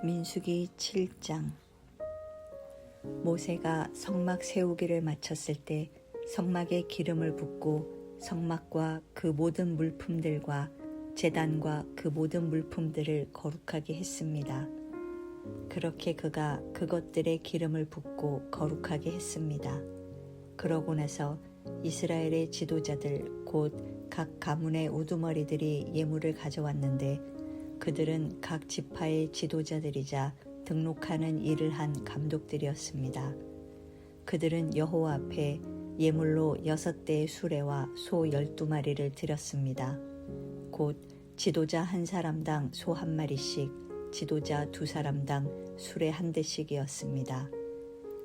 민수기 7장. 모세가 성막 세우기를 마쳤을 때 성막에 기름을 붓고 성막과 그 모든 물품들과 제단과 그 모든 물품들을 거룩하게 했습니다. 그렇게 그가 그것들에 기름을 붓고 거룩하게 했습니다. 그러고 나서 이스라엘의 지도자들 곧 각 가문의 우두머리들이 예물을 가져왔는데 그들은 각 지파의 지도자들이자 등록하는 일을 한 감독들이었습니다. 그들은 여호와 앞에 예물로 6대의 수레와 소 12마리를 드렸습니다. 곧 지도자 한 사람당 소 한 마리씩, 지도자 2사람당 수레 1대씩이었습니다.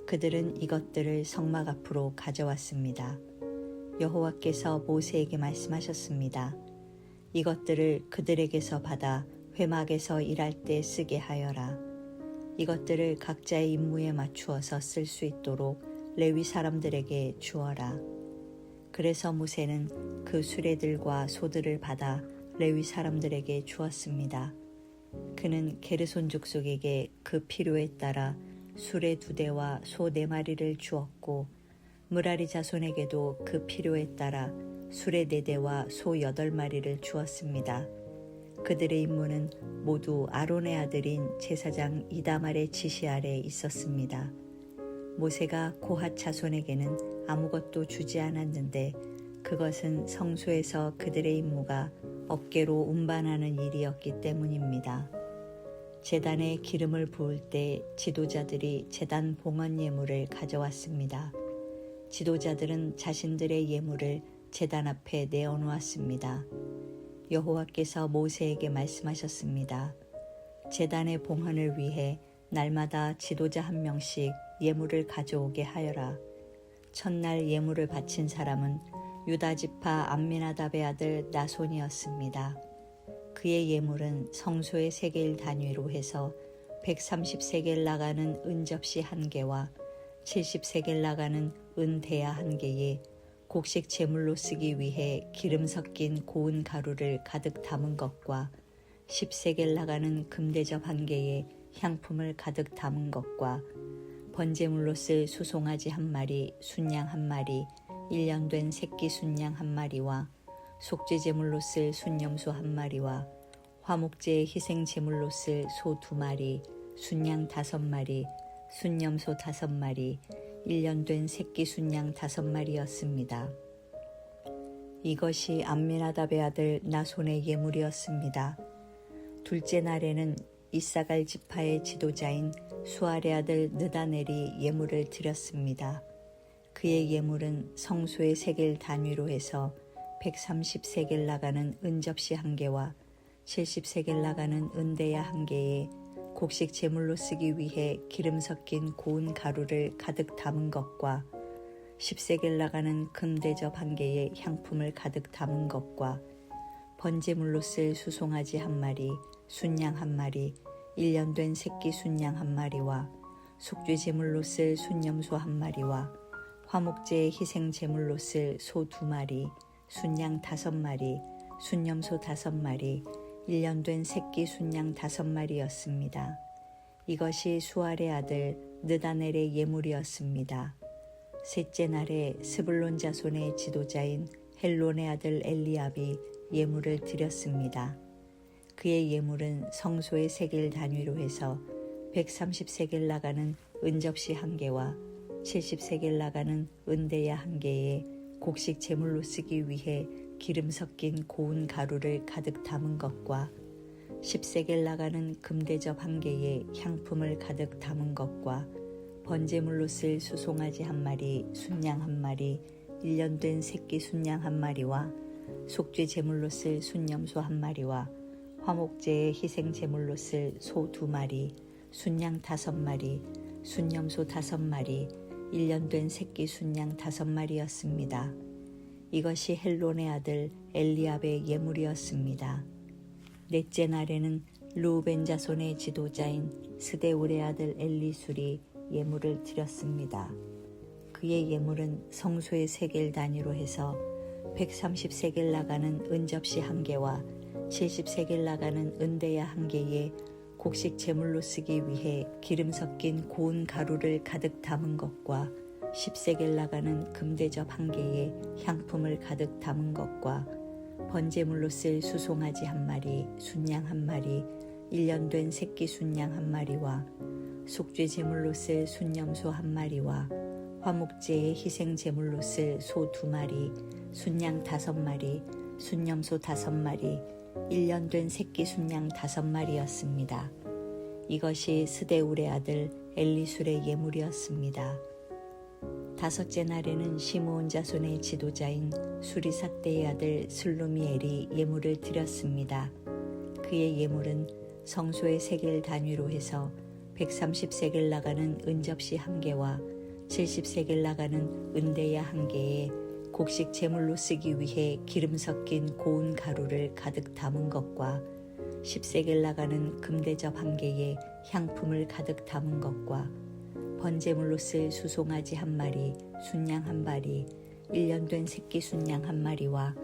그들은 이것들을 성막 앞으로 가져왔습니다. 여호와께서 모세에게 말씀하셨습니다. 이것들을 그들에게서 받아 회막에서 일할 때 쓰게 하여라. 이것들을 각자의 임무에 맞추어서 쓸 수 있도록 레위 사람들에게 주어라. 그래서 모세는 그 수레들과 소들을 받아 레위 사람들에게 주었습니다. 그는 게르손 족속에게 그 필요에 따라 수레 2대와 소 4마리를 주었고 므라리 자손에게도 그 필요에 따라 수레 4대와 소 8마리를 주었습니다. 그들의 임무는 모두 아론의 아들인 제사장 이다말의 지시 아래 있었습니다. 모세가 고핫 자손에게는 아무것도 주지 않았는데 그것은 성소에서 그들의 임무가 어깨로 운반하는 일이었기 때문입니다. 제단에 기름을 부을 때 지도자들이 제단 봉헌 예물을 가져왔습니다. 지도자들은 자신들의 예물을 제단 앞에 내어놓았습니다. 여호와께서 모세에게 말씀하셨습니다. 제단의 봉헌을 위해 날마다 지도자 1명씩 예물을 가져오게 하여라. 첫날 예물을 바친 사람은 유다 지파 암미나답의 아들 나손이었습니다. 그의 예물은 성소의 세겔 단위로 해서 130세겔 나가는 은접시 1개와 70세겔 나가는 은대야 1개에 곡식 제물로 쓰기 위해 기름 섞인 고운 가루를 가득 담은 것과 10세겔 나가는 금대접 1개에 향품을 가득 담은 것과 번제물로 쓸 수송아지 1마리, 순양 1마리, 1년 된 새끼 순양 1마리와 속죄제물로 쓸 순염소 1마리와 화목제의 희생제물로 쓸 소 2마리, 순양 5마리, 순염소 5마리, 1년 된 새끼 순양 5마리였습니다. 이것이 암미나답의 아들 나손의 예물이었습니다. 둘째 날에는 이사갈 지파의 지도자인 수알의 아들 느다넬이 예물을 드렸습니다. 그의 예물은 성소의 세겔 단위로 해서 130세겔 나가는 은접시 1개와 70세겔 나가는 은대야 1개에 곡식 제물로 쓰기 위해 기름 섞인 고운 가루를 가득 담은 것과 10세겔 나가는 금대접 1개에 향품을 가득 담은 것과 번제물로 쓸 수송아지 1마리, 순양 1마리, 1년 된 새끼 순양 1마리와 속죄제물로 쓸 순염소 1마리와 화목제의 희생제물로 쓸 소 2마리, 순양 5마리, 순염소 5마리, 1년 된 새끼 순양 5마리였습니다. 이것이 수알의 아들 느다넬의 예물이었습니다. 셋째 날에 스불론 자손의 지도자인 헬론의 아들 엘리압이 예물을 드렸습니다. 그의 예물은 성소의 세겔 단위로 해서 130세겔 나가는 은접시 1개와 70세겔 나가는 은대야 1개에 곡식 제물로 쓰기 위해 기름 섞인 고운 가루를 가득 담은 것과 10세겔 나가는 금대접 1개에 향품을 가득 담은 것과 번제물로 쓸 수송아지 1마리, 순양 1마리, 1년 된 새끼 순양 1마리와 속죄 제물로 쓸 순염소 1마리와 화목제의 희생 제물로 쓸 소 2마리, 순양 5마리, 순염소 5마리, 1년 된 새끼 순양 5마리였습니다. 이것이 헬론의 아들 엘리압의 예물이었습니다. 넷째 날에는 르우벤 자손의 지도자인 스데울의 아들 엘리술이 예물을 드렸습니다. 그의 예물은 성소의 세겔 단위로 해서 130세겔 나가는 은접시 1개와 70세겔 나가는 은대야 1개에 곡식 제물로 쓰기 위해 기름 섞인 고운 가루를 가득 담은 것과 10세겔 나가는 금대접 1개에 향품을 가득 담은 것과 번제물로 쓸 수송아지 1마리, 순양 1마리, 1년 된 새끼 순양 1마리와 속죄 제물로 쓸 순염소 1마리와 화목제의 희생 제물로 쓸 소 2마리, 순양 5마리, 순염소 5마리, 1년 된 새끼 순양 5마리였습니다. 이것이 스데울의 아들 엘리술의 예물이었습니다. 다섯째 날에는 시므온 자손의 지도자인 수리삭대의 아들 슬루미엘이 예물을 드렸습니다. 그의 예물은 성소의 세겔 단위로 해서 130세겔 나가는 은접시 1개와 70세겔 나가는 은대야 1개에 곡식 제물로 쓰기 위해 기름 섞인 고운 가루를 가득 담은 것과 10세겔 나가는 금대접 1개에 향품을 가득 담은 것과 번제물로 쓸 수송아지 1마리, 순양 1마리, 1년 된 새끼 순양 1마리와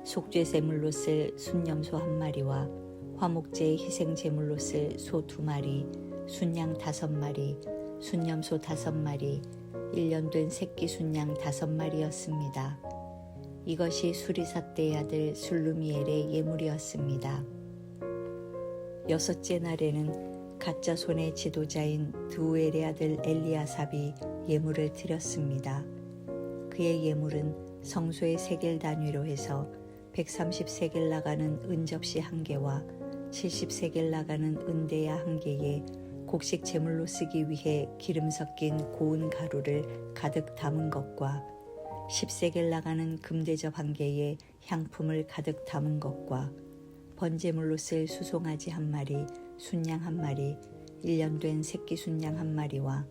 속죄 제물로 쓸 순염소 1마리와 화목제의 희생 제물로 쓸 소 2마리, 순양 5마리, 순염소 5마리, 1년 된 새끼 순양 5마리였습니다. 이것이 수리삭대의 아들 슬루미엘의 예물이었습니다. 여섯째 날에는 갓자 손의 지도자인 드우엘의 아들 엘리아삽이 예물을 드렸습니다. 그의 예물은 성소의 세겔 단위로 해서 130세겔 나가는 은접시 1개와 70세겔 나가는 은대야 1개에 곡식 제물로 쓰기 위해 기름 섞인 고운 가루를 가득 담은 것과 10세겔 나가는 금대접 1개에 향품을 가득 담은 것과 번제물로 쓸 수송아지 1마리, 순양 1마리, 1년 된 새끼 순양 1마리와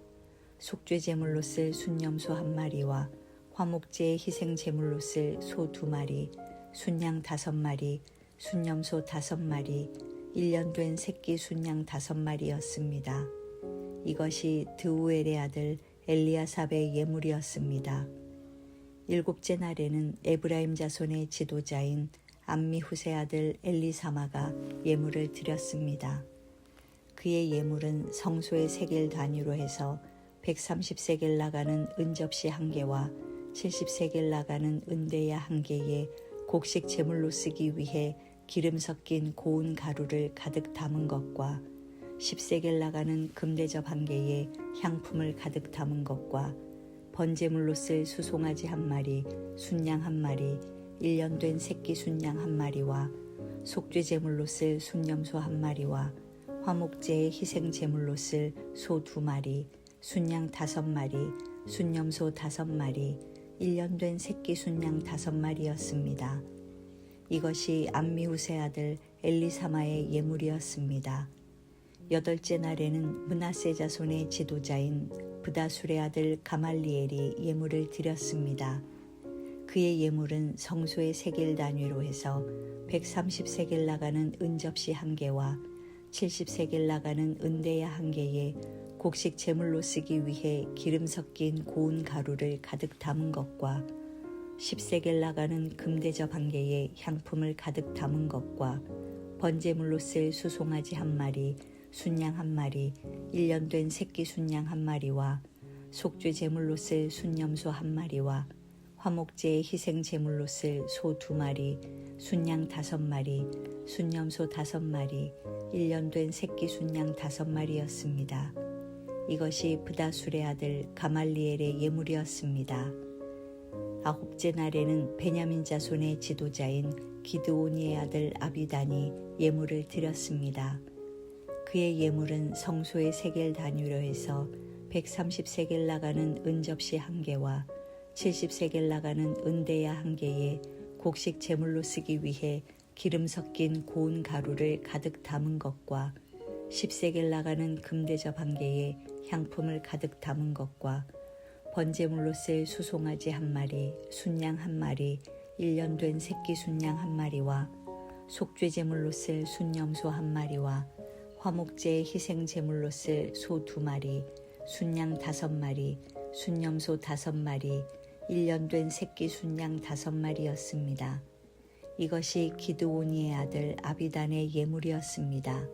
속죄 제물로 쓸 순염소 1마리와 화목제의 희생 제물로 쓸 소 2마리, 순양 5마리, 순염소 5마리, 1년 된 새끼 순양 5마리였습니다. 이것이 드우엘의 아들 엘리아삽의 예물이었습니다. 일곱째 날에는 에브라임 자손의 지도자인 암미후세 아들 엘리사마가 예물을 드렸습니다. 그의 예물은 성소의 세겔 단위로 해서 130세겔 나가는 은접시 1개와 70세겔 나가는 은대야 1개에 곡식 제물로 쓰기 위해 기름 섞인 고운 가루를 가득 담은 것과 10세겔 나가는 금대접 1개에 향품을 가득 담은 것과 번제물로 쓸 수송아지 1마리, 순양 1마리, 1년 된 새끼 순양 1마리와 속죄 제물로 쓸 순염소 1마리와 화목제의 희생 제물로 쓸 소 2마리, 순양 5마리, 순염소 5마리, 1년 된 새끼 순양 5마리였습니다. 이것이 암미후세 아들 엘리사마의 예물이었습니다. 여덟째 날에는 므낫세 자손의 지도자인 브다술의 아들 가말리엘이 예물을 드렸습니다. 그의 예물은 성소의 세겔 단위로 해서 130세겔 나가는 은접시 1개와 70세겔 나가는 은대야 1개에 곡식 제물로 쓰기 위해 기름 섞인 고운 가루를 가득 담은 것과 10세겔 나가는 금대접 1개에 향품을 가득 담은 것과 번제물로 쓸 수송아지 1마리, 순양 1마리, 1년 된 새끼 순양 1마리와 속죄 제물로 쓸 순염소 1마리와 화목제의 희생 제물로 쓸 소 2마리, 순양 5마리, 순염소 5마리, 1년 된 새끼 순양 5마리였습니다. 이것이 브다술의 아들 가말리엘의 예물이었습니다. 아홉째 날에는 베냐민 자손의 지도자인 기드오니의 아들 아비단이 예물을 드렸습니다. 그의 예물은 성소의 세겔 단위로 해서 130세겔 나가는 은접시 1개와 70세겔 나가는 은대야 1개에 곡식 제물로 쓰기 위해 기름 섞인 고운 가루를 가득 담은 것과 10세겔 나가는 금대접 1개에 향품을 가득 담은 것과 번제물로 쓸 수송아지 1마리, 순양 1마리, 1년 된 새끼 순양 1마리와 속죄 제물로 쓸 순염소 1마리와 화목제의 희생 제물로 쓸 소 2마리, 순양 5마리, 순염소 5마리, 1년 된 새끼 순양 5마리였습니다. 이것이 기드오니의 아들 아비단의 예물이었습니다.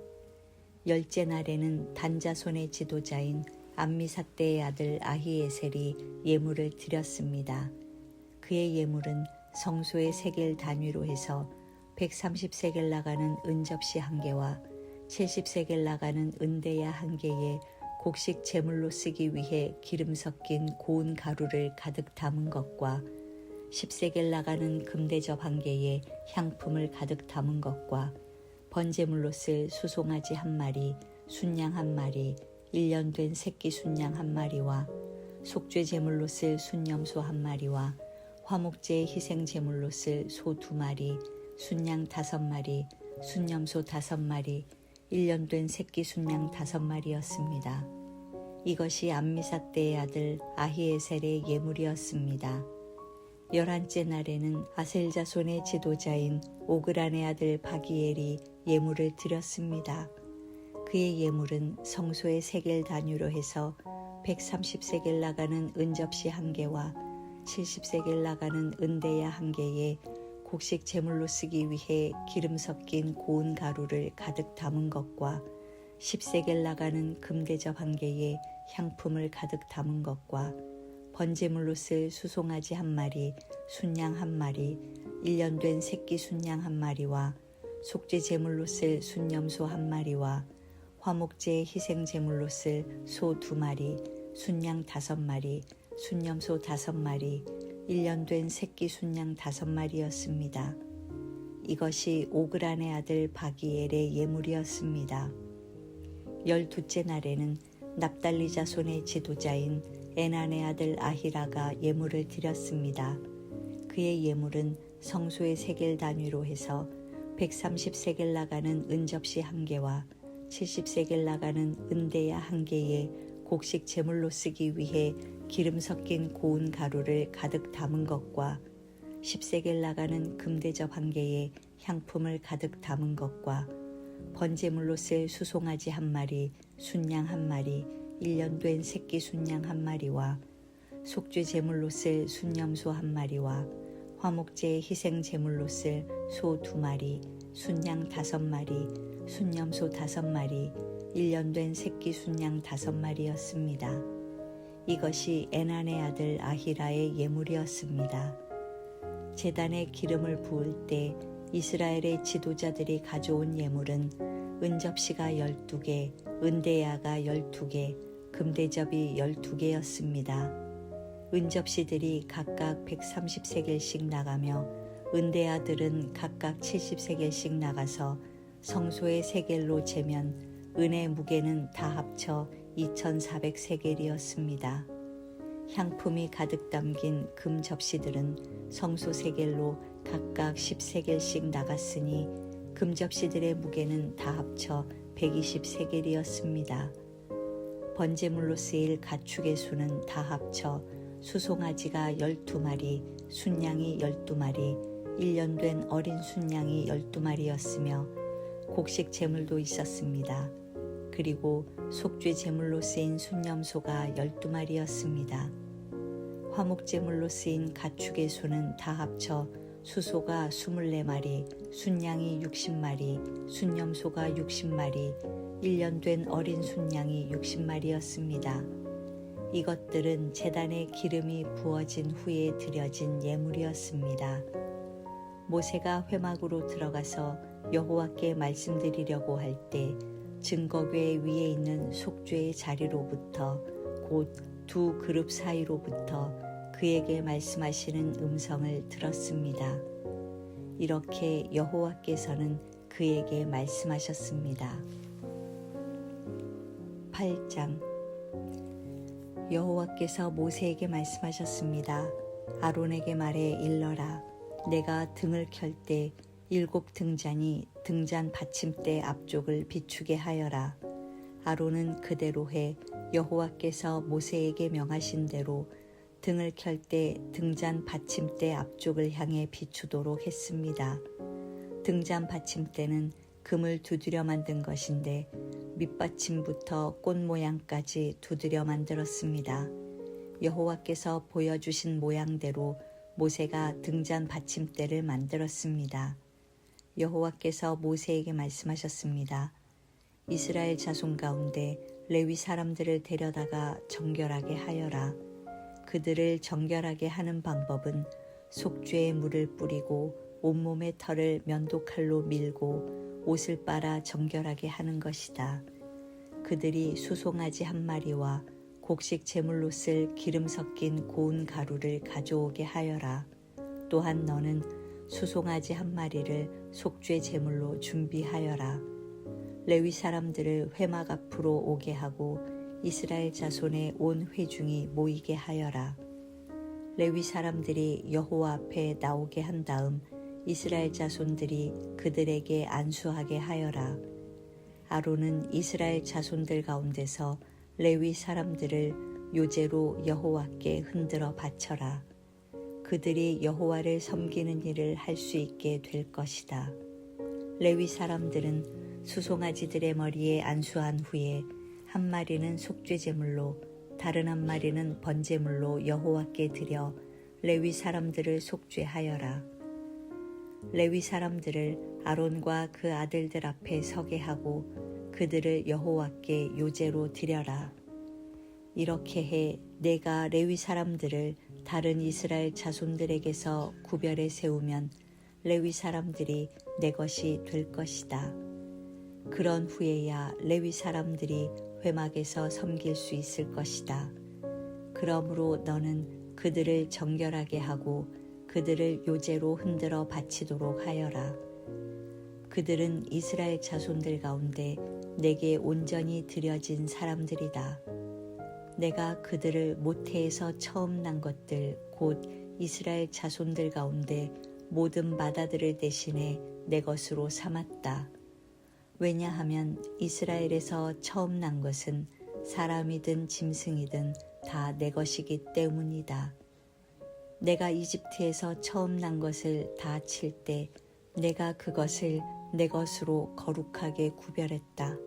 열째 날에는 단자손의 지도자인 암미사대의 아들 아히에셀이 예물을 드렸습니다. 그의 예물은 성소의 세겔 단위로 해서 130세겔 나가는 은접시 1개와 70세겔 나가는 은대야 1개에 곡식 제물로 쓰기 위해 기름 섞인 고운 가루를 가득 담은 것과 10세겔 나가는 금대접 1개에 향품을 가득 담은 것과 번제물로 쓸 수송아지 1마리, 순양 1마리, 1년 된 새끼 순양 1마리와 속죄 제물로 쓸 순염소 1마리와 화목제의 희생 제물로 쓸 소 2마리, 순양 5마리, 순염소 5마리, 1년 된 새끼 순양 5마리였습니다. 이것이 암미사대의 아들 아히에셀의 예물이었습니다. 11째 날에는 아셀 자손의 지도자인 오그란의 아들 바기엘이 예물을 드렸습니다. 그의 예물은 성소의 세겔 단위로 해서 130세겔 나가는 은접시 1개와 70세겔 나가는 은대야 1개에 곡식 제물로 쓰기 위해 기름 섞인 고운 가루를 가득 담은 것과 10세겔 나가는 금대접 1개에 향품을 가득 담은 것과 번제물로 쓸 수송아지 1마리, 순양 1마리, 1년 된 새끼 순양 1마리와 속죄 제물로 쓸 순염소 1마리와 화목제의 희생 제물로 쓸 소 2마리, 순양 5마리, 순염소 5마리, 1년 된 새끼 순양 5마리였습니다. 이것이 오그란의 아들 바기엘의 예물이었습니다. 12째 날에는 납달리 자손의 지도자인 에난의 아들 아히라가 예물을 드렸습니다. 그의 예물은 성소의 세겔 단위로 해서 130세겔 나가는 은접시 1개와 70세겔 나가는 은대야 1개에 곡식 제물로 쓰기 위해 기름 섞인 고운 가루를 가득 담은 것과 10세겔 나가는 금대접 1개에 향품을 가득 담은 것과 번제물로 쓸 수송아지 1마리, 순양 1마리, 1년 된 새끼 순양 1마리와 속죄 제물로 쓸 순염소 1마리와 화목제의 희생 제물로 쓸 소 2마리, 순양 5마리, 순염소 5마리, 1년 된 새끼 순양 5마리였습니다. 이것이 에난의 아들 아히라의 예물이었습니다. 제단에 기름을 부을 때 이스라엘의 지도자들이 가져온 예물은 은접시가 12개, 은대야가 12개, 금대접이 12개였습니다. 은접시들이 각각 130세겔씩 나가며 은대야들은 각각 70세겔씩 나가서 성소의 세겔로 재면 은의 무게는 다 합쳐 2400세겔이었습니다. 향품이 가득 담긴 금 접시들은 성소 세겔로 각각 10세겔씩 나갔으니 금 접시들의 무게는 다 합쳐 120세겔이었습니다. 번제물로 쓰일 가축의 수는 다 합쳐 수송아지가 12마리, 순양이 12마리, 1년 된 어린 순양이 12마리였으며 곡식 제물도 있었습니다. 그리고 속죄 제물로 쓰인 순염소가 12마리였습니다. 화목 제물로 쓰인 가축의 수는 다 합쳐 수소가 24마리, 순양이 60마리, 순염소가 60마리, 1년 된 어린 순양이 60마리였습니다. 이것들은 제단에 기름이 부어진 후에 드려진 예물이었습니다. 모세가 회막으로 들어가서 여호와께 말씀드리려고 할 때 증거궤 위에 있는 속죄의 자리로부터 곧 두 그룹 사이로부터 그에게 말씀하시는 음성을 들었습니다. 이렇게 여호와께서는 그에게 말씀하셨습니다. 8장 여호와께서 모세에게 말씀하셨습니다. 아론에게 말해 일러라. 내가 등을 켤 때 7 등잔이 등잔 받침대 앞쪽을 비추게 하여라. 아론은 그대로 해 여호와께서 모세에게 명하신 대로 등을 켤 때 등잔 받침대 앞쪽을 향해 비추도록 했습니다. 등잔 받침대는 금을 두드려 만든 것인데 밑받침부터 꽃 모양까지 두드려 만들었습니다. 여호와께서 보여주신 모양대로 모세가 등잔 받침대를 만들었습니다. 여호와께서 모세에게 말씀하셨습니다. 이스라엘 자손 가운데 레위 사람들을 데려다가 정결하게 하여라. 그들을 정결하게 하는 방법은 속죄의 물을 뿌리고 온몸의 털을 면도칼로 밀고 옷을 빨아 정결하게 하는 것이다. 그들이 수송아지 한 마리와 곡식 제물로 쓸 기름 섞인 고운 가루를 가져오게 하여라. 또한 너는 수송아지 한 마리를 속죄 제물로 준비하여라. 레위 사람들을 회막 앞으로 오게 하고 이스라엘 자손의 온 회중이 모이게 하여라. 레위 사람들이 여호와 앞에 나오게 한 다음 이스라엘 자손들이 그들에게 안수하게 하여라. 아론은 이스라엘 자손들 가운데서 레위 사람들을 요제로 여호와께 흔들어 바쳐라. 그들이 여호와를 섬기는 일을 할 수 있게 될 것이다. 레위 사람들은 수송아지들의 머리에 안수한 후에 한 마리는 속죄제물로 다른 한 마리는 번제물로 여호와께 드려 레위 사람들을 속죄하여라. 레위 사람들을 아론과 그 아들들 앞에 서게 하고 그들을 여호와께 요제로 드려라. 이렇게 해 내가 레위 사람들을 다른 이스라엘 자손들에게서 구별해 세우면 레위 사람들이 내 것이 될 것이다. 그런 후에야 레위 사람들이 회막에서 섬길 수 있을 것이다. 그러므로 너는 그들을 정결하게 하고 그들을 요제로 흔들어 바치도록 하여라. 그들은 이스라엘 자손들 가운데 내게 온전히 드려진 사람들이다. 내가 그들을 모태에서 처음 난 것들 곧 이스라엘 자손들 가운데 모든 맏아들을 대신해 내 것으로 삼았다. 왜냐하면 이스라엘에서 처음 난 것은 사람이든 짐승이든 다 내 것이기 때문이다. 내가 이집트에서 처음 난 것을 다 칠 때 내가 그것을 내 것으로 거룩하게 구별했다.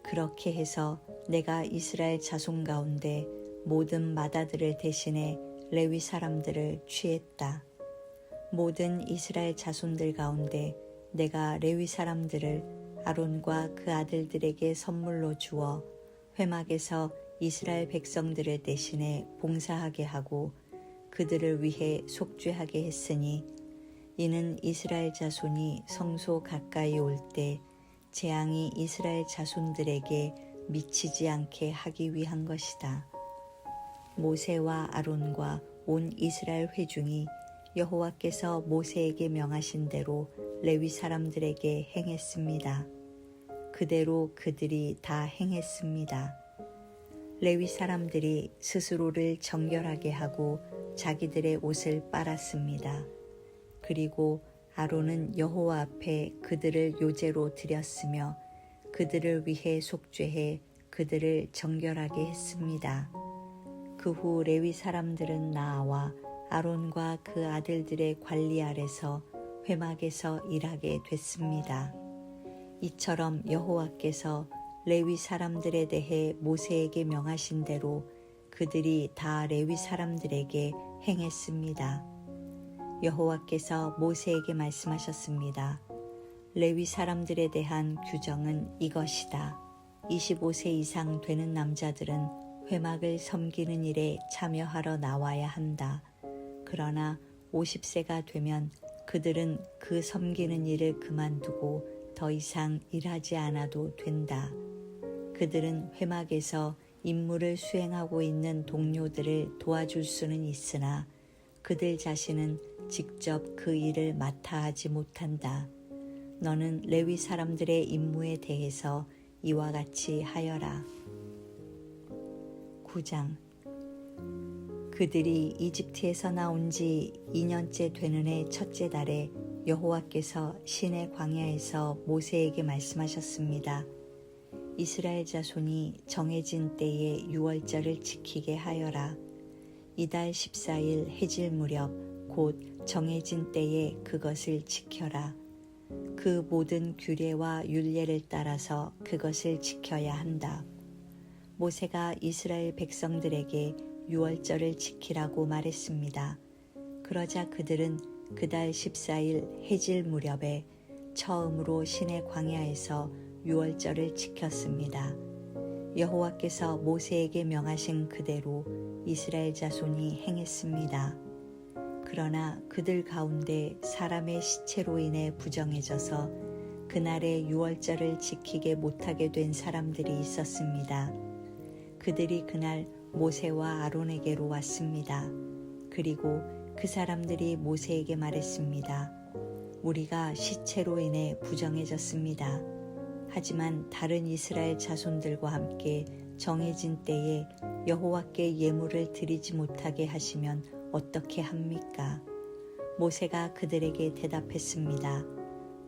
그렇게 해서 내가 이스라엘 자손 가운데 모든 맏아들을 대신해 레위 사람들을 취했다. 모든 이스라엘 자손들 가운데 내가 레위 사람들을 아론과 그 아들들에게 선물로 주어 회막에서 이스라엘 백성들을 대신해 봉사하게 하고 그들을 위해 속죄하게 했으니 이는 이스라엘 자손이 성소 가까이 올 때 재앙이 이스라엘 자손들에게 미치지 않게 하기 위한 것이다. 모세와 아론과 온 이스라엘 회중이 여호와께서 모세에게 명하신 대로 레위 사람들에게 행했습니다. 그대로 그들이 다 행했습니다. 레위 사람들이 스스로를 정결하게 하고 자기들의 옷을 빨았습니다. 그리고 아론은 여호와 앞에 그들을 요제로 드렸으며 그들을 위해 속죄해 그들을 정결하게 했습니다. 그 후 레위 사람들은 나아와 아론과 그 아들들의 관리 아래서 회막에서 일하게 됐습니다. 이처럼 여호와께서 레위 사람들에 대해 모세에게 명하신 대로 그들이 다 레위 사람들에게 행했습니다. 여호와께서 모세에게 말씀하셨습니다. 레위 사람들에 대한 규정은 이것이다. 25세 이상 되는 남자들은 회막을 섬기는 일에 참여하러 나와야 한다. 그러나 50세가 되면 그들은 그 섬기는 일을 그만두고 더 이상 일하지 않아도 된다. 그들은 회막에서 임무를 수행하고 있는 동료들을 도와줄 수는 있으나 그들 자신은 직접 그 일을 맡아 하지 못한다. 너는 레위 사람들의 임무에 대해서 이와 같이 하여라. 9장. 그들이 이집트에서 나온 지 2년째 되는 해 첫째 달에 여호와께서 시내 광야에서 모세에게 말씀하셨습니다. 이스라엘 자손이 정해진 때에 유월절을 지키게 하여라. 이달 14일 해질 무렵 곧 정해진 때에 그것을 지켜라. 그 모든 규례와 율례를 따라서 그것을 지켜야 한다. 모세가 이스라엘 백성들에게 유월절을 지키라고 말했습니다. 그러자 그들은 그달 14일 해질 무렵에 처음으로 시내 광야에서 유월절을 지켰습니다. 여호와께서 모세에게 명하신 그대로 이스라엘 자손이 행했습니다. 그러나 그들 가운데 사람의 시체로 인해 부정해져서 그날의 유월절을 지키게 못하게 된 사람들이 있었습니다. 그들이 그날 모세와 아론에게로 왔습니다. 그리고 그 사람들이 모세에게 말했습니다. 우리가 시체로 인해 부정해졌습니다. 하지만 다른 이스라엘 자손들과 함께 정해진 때에 여호와께 예물을 드리지 못하게 하시면 어떻게 합니까? 모세가 그들에게 대답했습니다.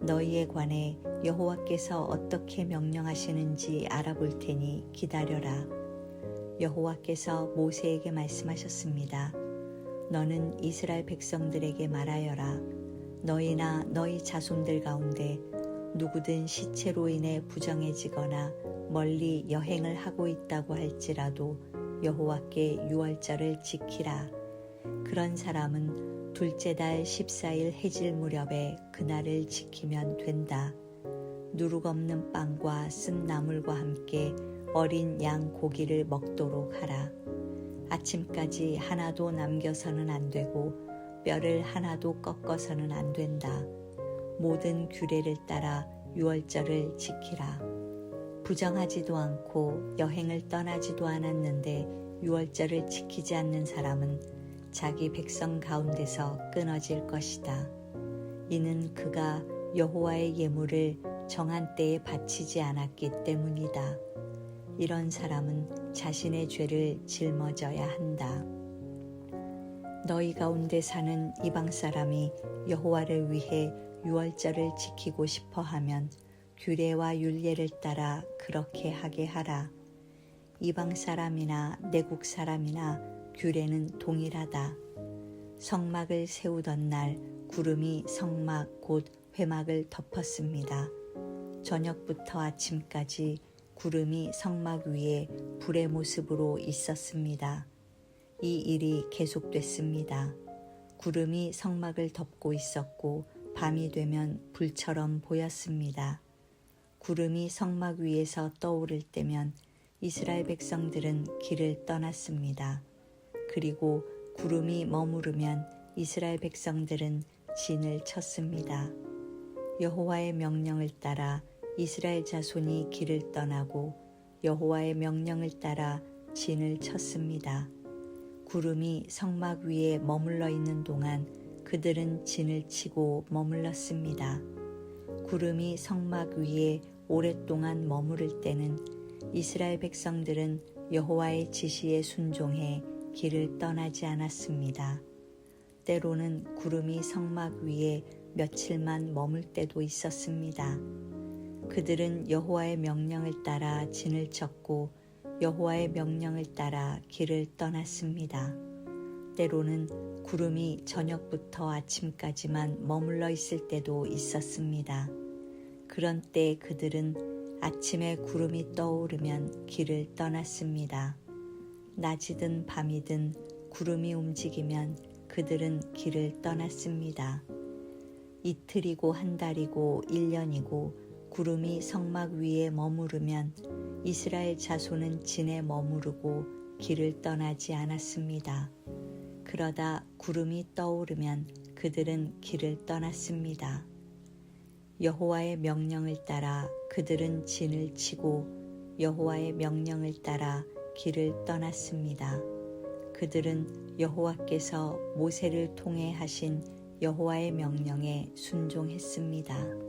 너희에 관해 여호와께서 어떻게 명령하시는지 알아볼 테니 기다려라. 여호와께서 모세에게 말씀하셨습니다. 너는 이스라엘 백성들에게 말하여라. 너희나 너희 자손들 가운데 누구든 시체로 인해 부정해지거나 멀리 여행을 하고 있다고 할지라도 여호와께 유월절을 지키라. 그런 사람은 둘째 달 14일 해질 무렵에 그날을 지키면 된다. 누룩 없는 빵과 쓴 나물과 함께 어린 양 고기를 먹도록 하라. 아침까지 하나도 남겨서는 안 되고 뼈를 하나도 꺾어서는 안 된다. 모든 규례를 따라 유월절을 지키라. 부정하지도 않고 여행을 떠나지도 않았는데 유월절을 지키지 않는 사람은 자기 백성 가운데서 끊어질 것이다. 이는 그가 여호와의 예물을 정한 때에 바치지 않았기 때문이다. 이런 사람은 자신의 죄를 짊어져야 한다. 너희 가운데 사는 이방 사람이 여호와를 위해 유월절을 지키고 싶어 하면 규례와 율례를 따라 그렇게 하게 하라. 이방 사람이나 내국 사람이나 규례는 동일하다. 성막을 세우던 날 구름이 성막 곧 회막을 덮었습니다. 저녁부터 아침까지 구름이 성막 위에 불의 모습으로 있었습니다. 이 일이 계속됐습니다. 구름이 성막을 덮고 있었고 밤이 되면 불처럼 보였습니다. 구름이 성막 위에서 떠오를 때면 이스라엘 백성들은 길을 떠났습니다. 그리고 구름이 머무르면 이스라엘 백성들은 진을 쳤습니다. 여호와의 명령을 따라 이스라엘 자손이 길을 떠나고 여호와의 명령을 따라 진을 쳤습니다. 구름이 성막 위에 머물러 있는 동안 그들은 진을 치고 머물렀습니다. 구름이 성막 위에 오랫동안 머무를 때는 이스라엘 백성들은 여호와의 지시에 순종해 길을 떠나지 않았습니다. 때로는 구름이 성막 위에 며칠만 머물 때도 있었습니다. 그들은 여호와의 명령을 따라 진을 쳤고 여호와의 명령을 따라 길을 떠났습니다. 때로는 구름이 저녁부터 아침까지만 머물러 있을 때도 있었습니다. 그런 때 그들은 아침에 구름이 떠오르면 길을 떠났습니다. 낮이든 밤이든 구름이 움직이면 그들은 길을 떠났습니다. 이틀이고 한 달이고 1년이고 구름이 성막 위에 머무르면 이스라엘 자손은 진에 머무르고 길을 떠나지 않았습니다. 그러다 구름이 떠오르면 그들은 길을 떠났습니다. 여호와의 명령을 따라 그들은 진을 치고 여호와의 명령을 따라 길을 떠났습니다. 그들은 여호와께서 모세를 통해 하신 여호와의 명령에 순종했습니다.